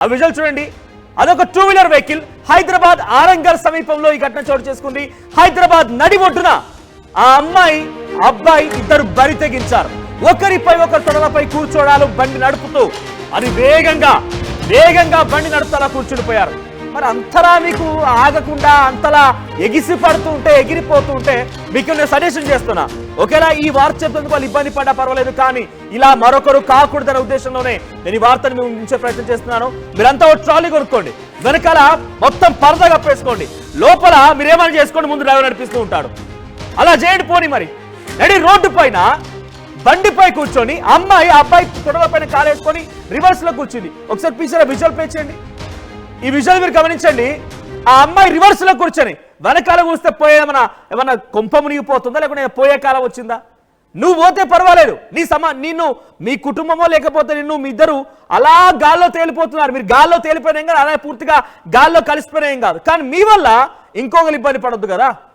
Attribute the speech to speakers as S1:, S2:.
S1: ఆ విజువల్ చూడండి. అదొక 2 వీలర్ వెహికల్ హైదరాబాద్ ఆరంగల్ సమీపంలో ఈ ఘటన చోటు చేసుకుంది. హైదరాబాద్ నడి ఒడ్డున ఆ అమ్మాయి అబ్బాయి ఇద్దరు బరి తెగించారు. ఒకరిపై ఒకరు తొడలపై కూర్చోడాలు బండి నడుపుతూ అది వేగంగా బండి నడుపుతా కూర్చుండిపోయారు. మరి అంతలా మీకు ఆగకుండా అంతలా ఎగిసి పడుతూ ఉంటే ఎగిరిపోతూ ఉంటే మీకు నేను సజెషన్ చేస్తున్నా, ఒకేలా ఈ వార్త చెప్పేందుకు వాళ్ళు ఇబ్బంది పడ్డా పర్వాలేదు, కానీ ఇలా మరొకరు కాకూడదనే ఉద్దేశంలోనే నేను ఈ వార్తను మేము ఉంచే ప్రయత్నం చేస్తున్నాను. మీరంతా ఒక ట్రాలీ కొనుక్కోండి, వెనకాల మొత్తం పరదా కప్పేసుకోండి, లోపల మీరేమైనా చేసుకోండి, ముందు డ్రైవర్ నడిపిస్తూ ఉంటాడు. అలా చేయండి. పోనీ మరి నడి రోడ్డు పైన బండిపై కూర్చొని అమ్మాయి అబ్బాయి తొడల పైన కాలేసుకొని రివర్స్ లో కూర్చుంది. ఒకసారి పీసర్ విజువల్ ప్లే చేయండి. ఈ విజువల్ మీరు గమనించండి. ఆ అమ్మాయి రివర్స్ లో కూర్చొని వెనకాల కూస్తే ఏమన్నా కొంప మునిగిపోతుందా, లేకుంటే పోయే కాలం వచ్చిందా? నువ్వు పోతే పర్వాలేదు, నిన్ను మీ కుటుంబమో లేకపోతే నిన్ను మీ ఇద్దరు అలా గాల్లో తేలిపోతున్నారు. మీరు గాల్లో తేలిపోయినా కాదు, అలా పూర్తిగా గాల్లో కలిసిపోయినా ఏం కాదు, కానీ మీ వల్ల ఇంకొకరు ఇబ్బంది పడొద్దు కదా.